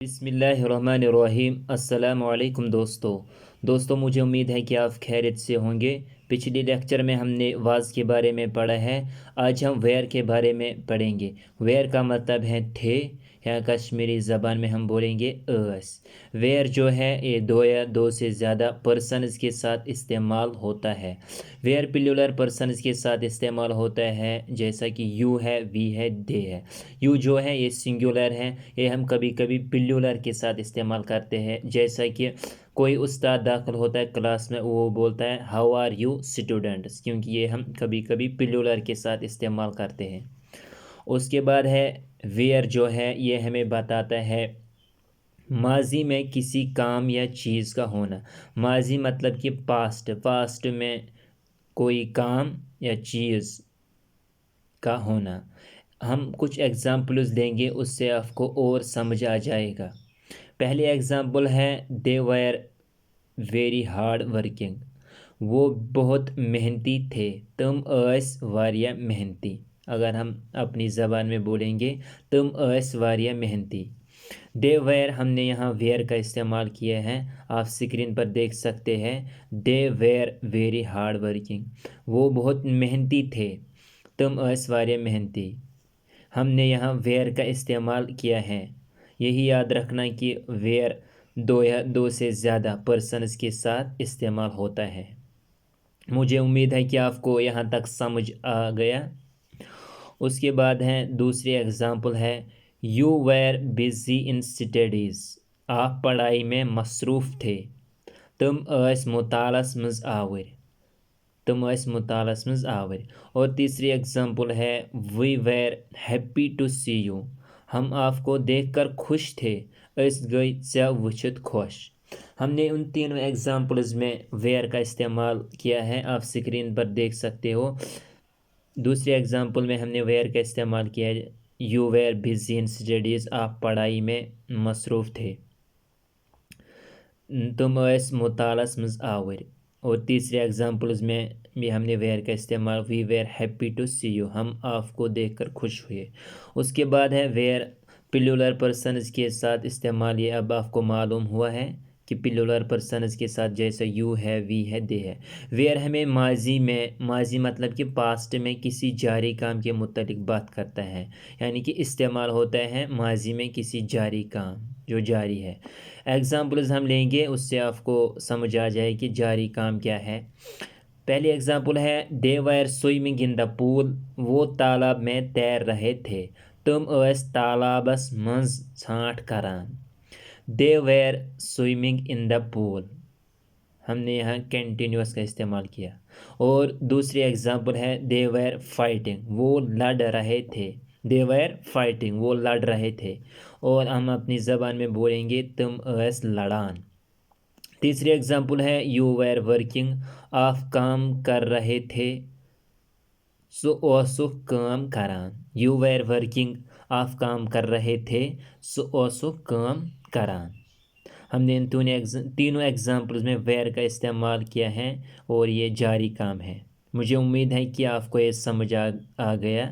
بسم اللہ الرحمن الرحیم۔ السلام علیکم دوستو مجھے امید ہے کہ آپ خیریت سے ہوں گے۔ پچھلی لیکچر میں ہم نے واز کے بارے میں پڑھا ہے، آج ہم ویئر کے بارے میں پڑھیں گے۔ ویئر کا مطلب ہے تھے، یا کشمیری زبان میں ہم بولیں گے اس۔ ویئر جو ہے یہ دو یا دو سے زیادہ پرسنز کے ساتھ استعمال ہوتا ہے۔ ویئر پلولر پرسنز کے ساتھ استعمال ہوتا ہے، جیسا کہ یو ہے، وی ہے، دے ہے۔ یو جو ہے یہ سنگولر ہے، یہ ہم کبھی کبھی پلولر کے ساتھ استعمال کرتے ہیں، جیسا کہ کوئی استاد داخل ہوتا ہے کلاس میں، وہ بولتا ہے ہاؤ آر یو اسٹوڈنٹس، کیونکہ یہ ہم کبھی کبھی پلولر کے ساتھ استعمال کرتے ہیں۔ اس کے بعد ہے ویئر جو ہے یہ ہمیں بتاتا ہے ماضی میں کسی کام یا چیز کا ہونا۔ ماضی مطلب کہ پاسٹ میں کوئی کام یا چیز کا ہونا۔ ہم کچھ ایگزامپلز دیں گے، اس سے آپ کو اور سمجھ آ جائے گا۔ پہلی ایگزامپل ہے دے ویر ویری ہارڈ ورکنگ، وہ بہت محنتی تھے، تم ایس واریاہ محنتی۔ اگر ہم اپنی زبان میں بولیں گے تم ایس واریاہ محنتی۔ دے ویر ہم نے یہاں ویئر کا استعمال کیا ہے، آپ سکرین پر دیکھ سکتے ہیں۔ دے ویر ویری ہارڈ ورکنگ، وہ بہت محنتی تھے، تم ایس واریاہ محنتی۔ ہم نے یہاں ویئر کا استعمال کیا ہے۔ یہی یاد رکھنا کہ ویئر دو یا دو سے زیادہ پرسنز کے ساتھ استعمال ہوتا ہے۔ مجھے امید ہے کہ آپ کو یہاں تک سمجھ آ گیا۔ اس کے بعد ہے دوسری ایگزامپل ہے you were busy in studies, آپ پڑھائی میں مصروف تھے، تم ایس مطالعس منٛز آور۔ اور تیسری ایگزامپل ہے وی ویر ہیپی ٹو سی یو، ہم آپ کو دیکھ کر خوش تھے، اس گئی ژےٚ وٕچھِتھ خوش۔ ہم نے ان تینوں ایگزامپلز میں ویئر کا استعمال کیا ہے، آپ سکرین پر دیکھ سکتے ہو۔ دوسری ایگزامپل میں ہم نے ویئر کا استعمال کیا ہے، you were busy in studies, آپ پڑھائی میں مصروف تھے، تم ایس مطالعس منٛز آور۔ اور تیسری ایگزامپلز میں بھی ہم نے ویئر کا استعمال، we were happy to see you, ہم آپ کو دیکھ کر خوش ہوئے۔ اس کے بعد ہے ویئر پلولر پرسنز کے ساتھ استعمال، یہ اب آپ کو معلوم ہوا ہے کہ پلولر پرسنز کے ساتھ جیسے یو ہے، وی ہے، دے ہے۔ ویئر ہمیں ماضی مطلب کہ پاسٹ میں کسی جاری کام کے متعلق بات کرتا ہے، یعنی کہ استعمال ہوتا ہے ماضی میں کسی جاری کام جو جاری ہے۔ ایگزامپلز ہم لیں گے، اس سے آپ کو سمجھ آ جائے کہ جاری کام کیا ہے۔ پہلی ایگزامپل ہے دے ویر سوئمنگ ان دا پول، وہ تالاب میں تیر رہے تھے، تم ایس تالابس منٛز ژھانٹ کران۔ دے ویر سوئمنگ ان دا پول، ہم نے یہاں کنٹینیوس کا استعمال کیا۔ اور دوسری ایگزامپل ہے دے ویر فائٹنگ، وہ لڑ رہے تھے، دے ویر فائٹنگ، وہ لڑ رہے تھے۔ اور ہم اپنی زبان میں بولیں گے تم ایس لڑان۔ تیسری ایگزامپل ہے یو ویر ورکنگ، آپ کام کر رہے تھے، سُہ اوسُکھ کٲم کران۔ یو ویر ورکنگ، آپ کام کر رہے تھے، سُہ اوسُکھ کٲم کران۔ ہم نے ان تینوں ایگزامپلز میں ویئر کا استعمال کیا ہے، اور یہ جاری کام ہے۔ مجھے امید ہے کہ آپ کو یہ سمجھ آ گیا۔